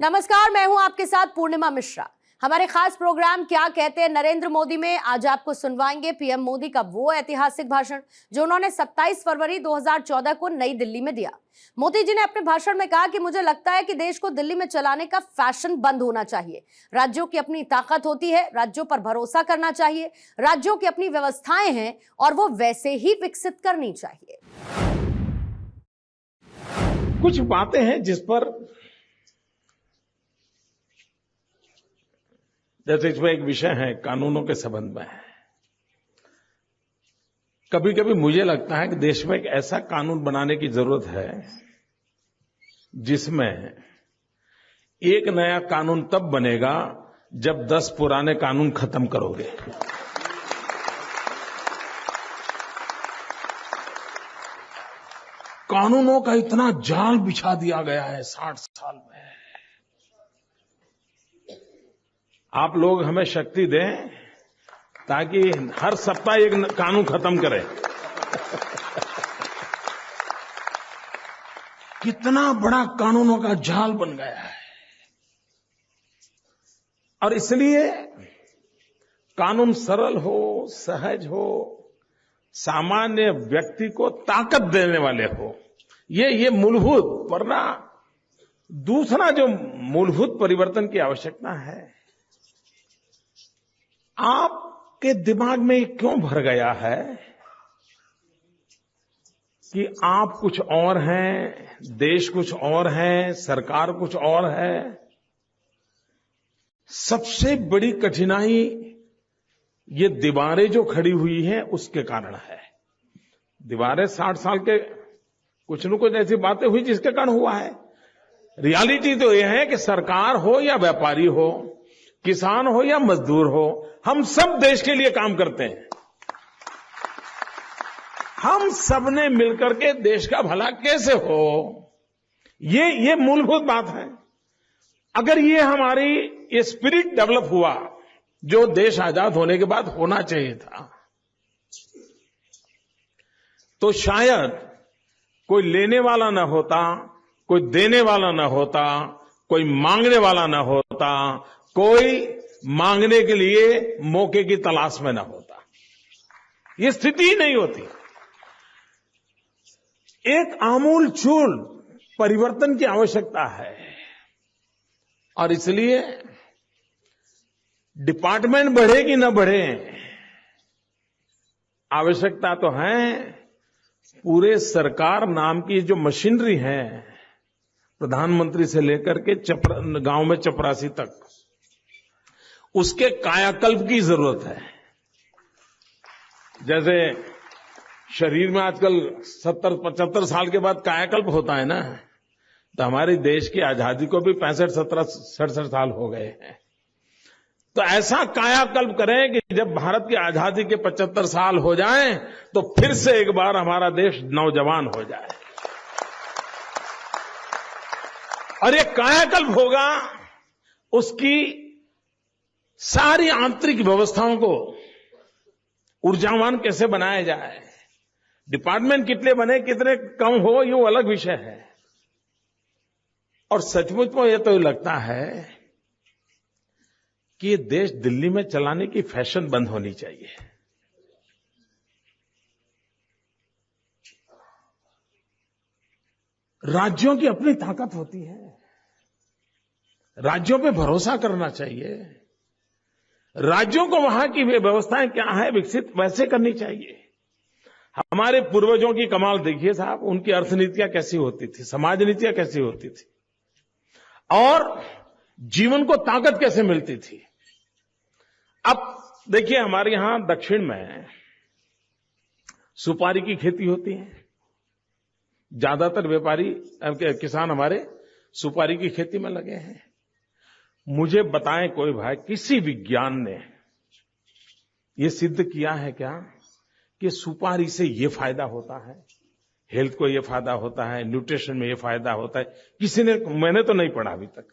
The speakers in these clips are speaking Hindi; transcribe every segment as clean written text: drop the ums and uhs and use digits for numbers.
नमस्कार, मैं हूं आपके साथ पूर्णिमा मिश्रा। हमारे खास प्रोग्राम क्या कहते हैं नरेंद्र मोदी में आज आपको सुनवाएंगे पीएम मोदी का वो ऐतिहासिक भाषण जो उन्होंने 27 फरवरी 2014 को नई दिल्ली में दिया। मोदी जी ने अपने भाषण में कहा कि मुझे लगता है कि देश को दिल्ली में चलाने का फैशन बंद होना चाहिए। राज्यों की अपनी ताकत होती है, राज्यों पर भरोसा करना चाहिए, राज्यों की अपनी व्यवस्थाएं हैं और वो वैसे ही विकसित करनी चाहिए। कुछ बातें हैं जिस पर जैसे इसमें एक विषय है कानूनों के संबंध में। कभी कभी मुझे लगता है कि देश में एक ऐसा कानून बनाने की जरूरत है जिसमें एक नया कानून तब बनेगा जब 10 पुराने कानून खत्म करोगे। कानूनों का इतना जाल बिछा दिया गया है 60 साल में। आप लोग हमें शक्ति दें ताकि हर सप्ताह एक कानून खत्म करें। कितना बड़ा कानूनों का जाल बन गया है और इसलिए कानून सरल हो, सहज हो, सामान्य व्यक्ति को ताकत देने वाले हो, ये मूलभूत। वरना दूसरा जो मूलभूत परिवर्तन की आवश्यकता है, आपके दिमाग में क्यों भर गया है कि आप कुछ और हैं, देश कुछ और है, सरकार कुछ और है। सबसे बड़ी कठिनाई ये दीवारें जो खड़ी हुई हैं उसके कारण है। दीवारें 60 साल के कुछ न कुछ ऐसी बातें हुई जिसके कारण हुआ है। रियलिटी तो यह है कि सरकार हो या व्यापारी हो, किसान हो या मजदूर हो, हम सब देश के लिए काम करते हैं। हम सब ने मिलकर के देश का भला कैसे हो, ये मूलभूत बात है। अगर ये स्पिरिट डेवलप हुआ जो देश आजाद होने के बाद होना चाहिए था, तो शायद कोई लेने वाला ना होता, कोई देने वाला ना होता, कोई मांगने वाला ना होता, कोई मांगने के लिए मौके की तलाश में ना होता। ये स्थिति ही नहीं होती। एक आमूलचूल परिवर्तन की आवश्यकता है और इसलिए डिपार्टमेंट बढ़े कि न बढ़े, आवश्यकता तो है पूरे सरकार नाम की जो मशीनरी है, प्रधानमंत्री से लेकर के गांव में चपरासी तक, उसके कायाकल्प की जरूरत है। जैसे शरीर में आजकल 70-75 साल के बाद कायाकल्प होता है ना, तो हमारे देश की आजादी को भी 65-67 साल हो गए हैं। तो ऐसा कायाकल्प करें कि जब भारत की आजादी के 75 साल हो जाएं तो फिर से एक बार हमारा देश नौजवान हो जाए। और ये कायाकल्प होगा, उसकी सारी आंतरिक व्यवस्थाओं को ऊर्जावान कैसे बनाया जाए, डिपार्टमेंट कितने बने कितने कम हो, ये अलग विषय है। और सचमुच में ये तो लगता है कि ये देश दिल्ली में चलाने की फैशन बंद होनी चाहिए। राज्यों की अपनी ताकत होती है, राज्यों पे भरोसा करना चाहिए। राज्यों को वहां की व्यवस्थाएं क्या है विकसित वैसे करनी चाहिए। हमारे पूर्वजों की कमाल देखिए साहब, उनकी अर्थनीतियां कैसी होती थी, समाज नीतियां कैसी होती थी और जीवन को ताकत कैसे मिलती थी। अब देखिए हमारे यहां दक्षिण में सुपारी की खेती होती है। ज्यादातर व्यापारी किसान हमारे सुपारी की खेती में लगे हैं। मुझे बताएं कोई भाई, किसी विज्ञान ने ये सिद्ध किया है क्या कि सुपारी से ये फायदा होता है, हेल्थ को ये फायदा होता है, न्यूट्रिशन में ये फायदा होता है? किसी ने, मैंने तो नहीं पढ़ा अभी तक।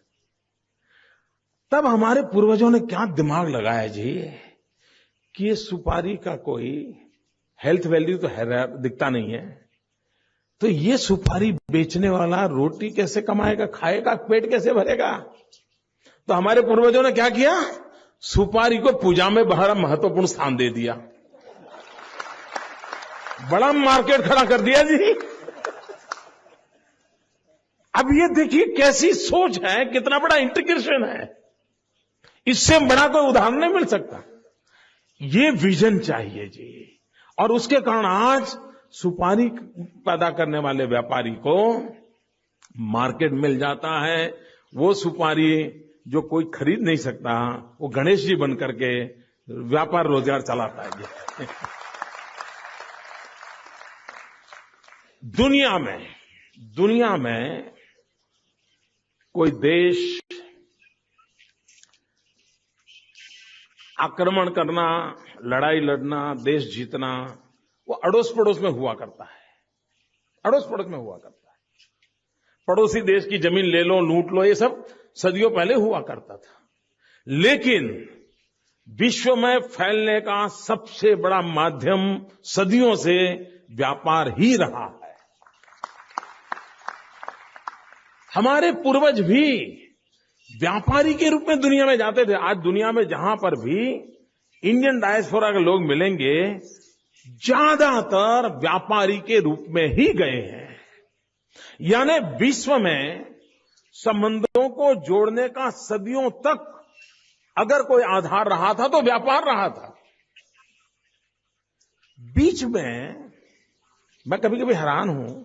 तब हमारे पूर्वजों ने क्या दिमाग लगाया जी कि ये सुपारी का कोई हेल्थ वैल्यू तो है, दिखता नहीं है, तो ये सुपारी बेचने वाला रोटी कैसे कमाएगा, खाएगा, पेट कैसे भरेगा? तो हमारे पूर्वजों ने क्या किया? सुपारी को पूजा में बड़ा महत्वपूर्ण स्थान दे दिया, बड़ा मार्केट खड़ा कर दिया जी। अब ये देखिए कैसी सोच है, कितना बड़ा इंटीग्रेशन है। इससे बड़ा कोई उदाहरण नहीं मिल सकता। ये विजन चाहिए जी। और उसके कारण आज सुपारी पैदा करने वाले व्यापारी को मार्केट मिल जाता है। वो सुपारी जो कोई खरीद नहीं सकता, वो गणेश जी बन करके व्यापार रोजगार चलाता है जी। दुनिया में कोई देश आक्रमण करना, लड़ाई लड़ना, देश जीतना, वो अड़ोस पड़ोस में हुआ करता है। अड़ोस पड़ोस में हुआ करता है। पड़ोसी देश की जमीन ले लो, लूट लो, ये सब सदियों पहले हुआ करता था। लेकिन विश्व में फैलने का सबसे बड़ा माध्यम सदियों से व्यापार ही रहा है। हमारे पूर्वज भी व्यापारी के रूप में दुनिया में जाते थे। आज दुनिया में जहां पर भी इंडियन डायस्पोरा के लोग मिलेंगे, ज्यादातर व्यापारी के रूप में ही गए हैं। यानी विश्व में संबंधों को जोड़ने का सदियों तक अगर कोई आधार रहा था तो व्यापार रहा था। बीच में मैं कभी कभी हैरान हूं,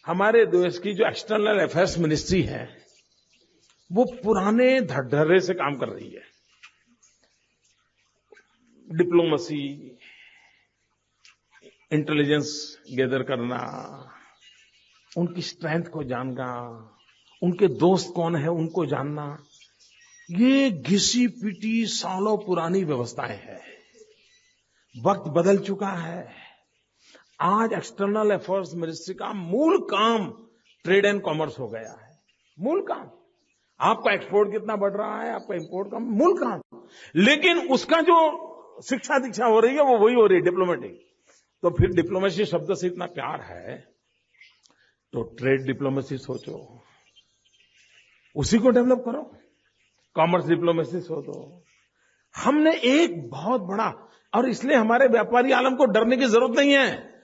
हमारे देश की जो एक्सटर्नल अफेयर्स मिनिस्ट्री है, वो पुराने धड़धड़े से काम कर रही है। डिप्लोमेसी, इंटेलिजेंस गैदर करना, उनकी स्ट्रेंथ को जानना, उनके दोस्त कौन है उनको जानना, ये घिसी पिटी सालों पुरानी व्यवस्थाएं हैं। वक्त बदल चुका है। आज एक्सटर्नल अफेयर्स मिनिस्ट्री का मूल काम ट्रेड एंड कॉमर्स हो गया है। मूल काम, आपका एक्सपोर्ट कितना बढ़ रहा है, आपका इंपोर्ट का मूल काम। लेकिन उसका जो शिक्षा दीक्षा हो रही है वो वही हो रही है, डिप्लोमेटिक। तो फिर डिप्लोमेसी शब्द से इतना प्यार है तो ट्रेड डिप्लोमेसी सोचो, उसी को डेवलप करो। कॉमर्स डिप्लोमेसी सोचो। हमने एक बहुत बड़ा, और इसलिए हमारे व्यापारी आलम को डरने की जरूरत नहीं है।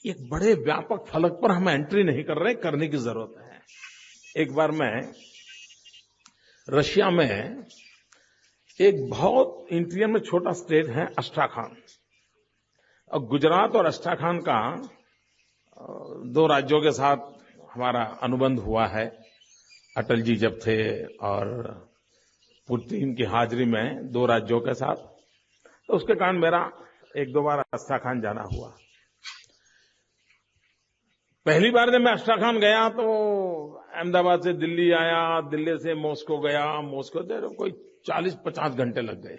एक बड़े व्यापक फलक पर हम एंट्री नहीं कर रहे, करने की जरूरत है। एक बार मैं रशिया में एक बहुत इंटीरियर में छोटा स्टेट है अस्ट्राखान, और गुजरात और अस्ट्राखान का दो राज्यों के साथ हमारा अनुबंध हुआ है। अटल जी जब थे और पुतिन की हाजिरी में दो राज्यों के साथ, तो उसके कारण मेरा एक दो बार अस्ट्राखान जाना हुआ। पहली बार जब मैं अस्ट्राखान गया तो अहमदाबाद से दिल्ली आया, दिल्ली से मॉस्को गया, मॉस्को से कोई 40-50 घंटे लग गए।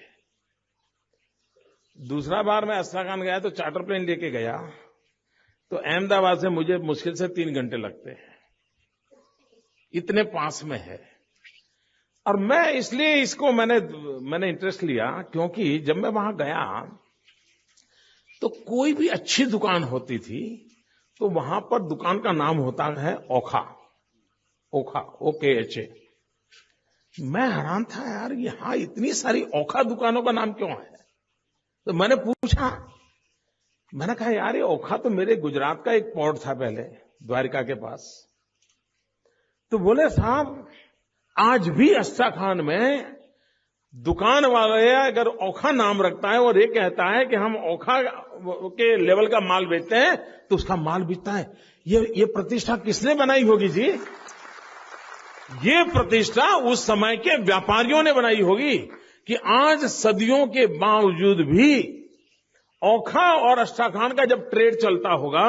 दूसरा बार मैं अस्ट्राखान गया तो चार्टर प्लेन लेके गया, तो अहमदाबाद से मुझे मुश्किल से 3 घंटे लगते हैं। इतने पास में है। और मैं इसलिए इसको मैंने इंटरेस्ट लिया, क्योंकि जब मैं वहां गया तो कोई भी अच्छी दुकान होती थी तो वहां पर दुकान का नाम होता है ओखा, OKHA। मैं हैरान था, यार यहां इतनी सारी ओखा दुकानों का नाम क्यों है? तो मैंने पूछा, मैंने कहा यार ये ओखा तो मेरे गुजरात का एक पोर्ट था पहले, द्वारिका के पास। तो बोले साहब आज भी अस्ट्राखान में दुकान वाले अगर ओखा नाम रखता है और ये कहता है कि हम ओखा के लेवल का माल बेचते हैं तो उसका माल बिकता है। ये प्रतिष्ठा किसने बनाई होगी जी? ये प्रतिष्ठा उस समय के व्यापारियों ने बनाई होगी कि आज सदियों के बावजूद भी ओखा और अस्ट्राखान का जब ट्रेड चलता होगा,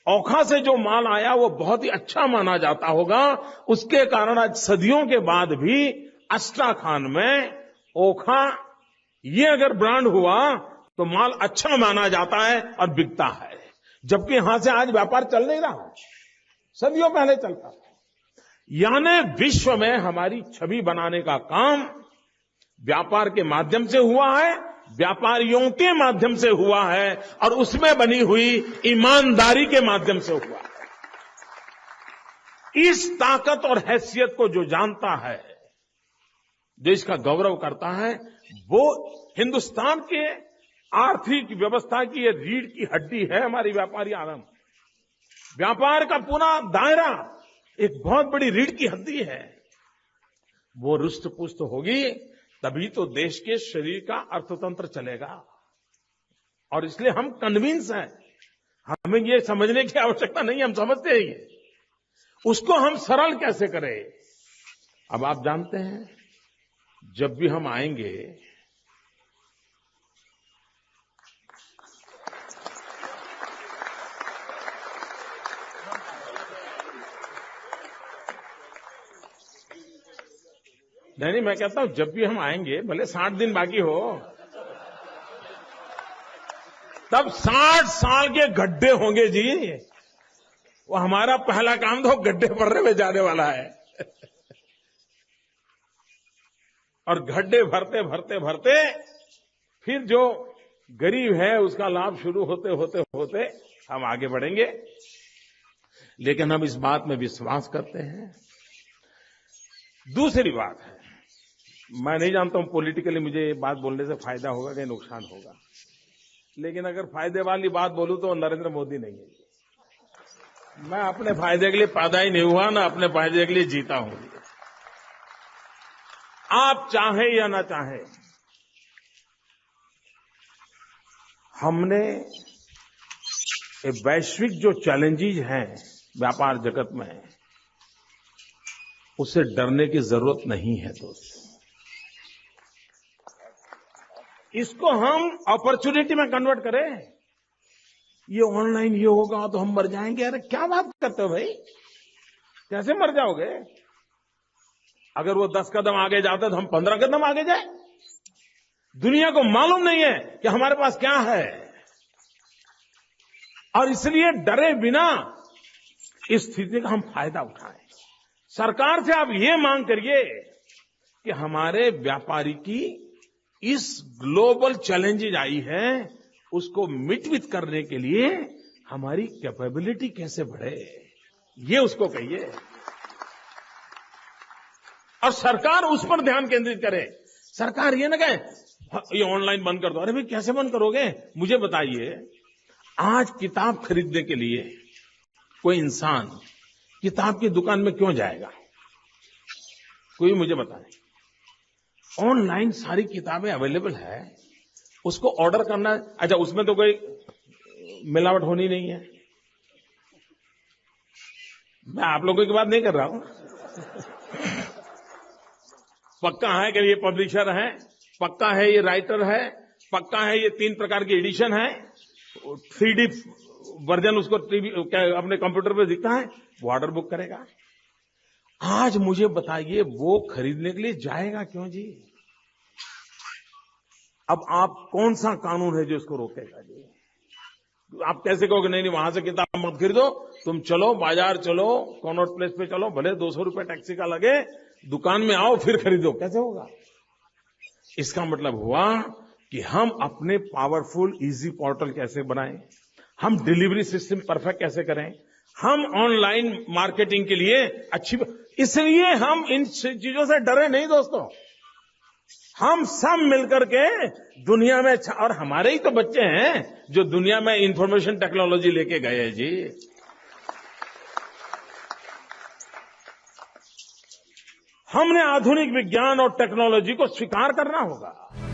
ओखा से जो माल आया वो बहुत ही अच्छा माना जाता होगा। उसके कारण आज सदियों के बाद भी अस्ट्राखान में ओखा ये अगर ब्रांड हुआ तो माल अच्छा माना जाता है और बिकता है। जबकि यहां से आज व्यापार चल नहीं रहा, सदियों पहले चलता था। यानी विश्व में हमारी छवि बनाने का काम व्यापार के माध्यम से हुआ है, व्यापारियों के माध्यम से हुआ है, और उसमें बनी हुई ईमानदारी के माध्यम से हुआ है। इस ताकत और हैसियत को जो जानता है, देश का गौरव करता है, वो हिंदुस्तान के आर्थिक व्यवस्था की ये रीढ़ की हड्डी है हमारी व्यापारी आलम। व्यापार का पूरा दायरा एक बहुत बड़ी रीढ़ की हड्डी है। वो रुष्ट पुष्ट होगी तभी तो देश के शरीर का अर्थतंत्र चलेगा। और इसलिए हम कन्विंस हैं, हमें ये समझने की आवश्यकता नहीं, हम समझते हैं ये। उसको हम सरल कैसे करें? अब आप जानते हैं, जब भी हम आएंगे नहीं, मैं कहता हूं जब भी हम आएंगे, भले 60 दिन बाकी हो, तब 60 साल के गड्ढे होंगे जी। वो हमारा पहला काम तो गड्ढे भरने में जाने वाला है। और गड्ढे भरते भरते भरते फिर जो गरीब है उसका लाभ शुरू होते होते होते हम आगे बढ़ेंगे। लेकिन हम इस बात में विश्वास करते हैं। दूसरी बात है, मैं नहीं जानता हूं पॉलिटिकली मुझे ये बात बोलने से फायदा होगा कि नुकसान होगा, लेकिन अगर फायदे वाली बात बोलूं तो नरेंद्र मोदी नहीं है। मैं अपने फायदे के लिए पैदा ही नहीं हुआ, ना अपने फायदे के लिए जीता हूं। आप चाहे या ना चाहे, हमने ये वैश्विक जो चैलेंजेस हैं व्यापार जगत में, उससे डरने की जरूरत नहीं है दोस्त। इसको हम अपॉर्चुनिटी में कन्वर्ट करें। ये ऑनलाइन ये होगा तो हम मर जाएंगे। अरे क्या बात करते हो भाई, कैसे मर जाओगे? अगर वो 10 कदम आगे जाता तो हम 15 कदम आगे जाए। दुनिया को मालूम नहीं है कि हमारे पास क्या है, और इसलिए डरे बिना इस स्थिति का हम फायदा उठाएं। सरकार से आप ये मांग करिए कि हमारे व्यापारी की इस ग्लोबल चैलेंजेज आई है, उसको मिटमिट करने के लिए हमारी कैपेबिलिटी कैसे बढ़े, ये उसको कहिए। और सरकार उस पर ध्यान केंद्रित करे। सरकार ये ना कहे ये ऑनलाइन बंद कर दो। अरे भाई कैसे बंद करोगे? मुझे बताइए, आज किताब खरीदने के लिए कोई इंसान किताब की दुकान में क्यों जाएगा? कोई मुझे बताए। ऑनलाइन सारी किताबें अवेलेबल है, उसको ऑर्डर करना। अच्छा, उसमें तो कोई मिलावट होनी नहीं है। मैं आप लोगों की बात नहीं कर रहा हूं। पक्का है कि ये पब्लिशर है, पक्का है ये राइटर है, पक्का है ये 3 प्रकार की एडिशन है, 3D वर्जन उसको अपने कंप्यूटर पे दिखता है, वो ऑर्डर बुक करेगा। आज मुझे बताइए, वो खरीदने के लिए जाएगा क्यों जी? अब आप कौन सा कानून है जो इसको रोकेगा जी? आप कैसे कहोगे नहीं वहां से किताब मत खरीदो, तुम चलो बाजार चलो, कॉनॉट प्लेस पे चलो, भले 200 रुपए टैक्सी का लगे, दुकान में आओ फिर खरीदो? कैसे होगा? इसका मतलब हुआ कि हम अपने पावरफुल इजी पोर्टल कैसे बनाएं, हम डिलीवरी सिस्टम परफेक्ट कैसे करें, हम ऑनलाइन मार्केटिंग के लिए अच्छी। इसलिए हम इन चीजों से डरे नहीं दोस्तों। हम सब मिलकर के दुनिया में, और हमारे ही तो बच्चे हैं जो दुनिया में इंफॉर्मेशन टेक्नोलॉजी लेके गए हैं जी। हमने आधुनिक विज्ञान और टेक्नोलॉजी को स्वीकार करना होगा।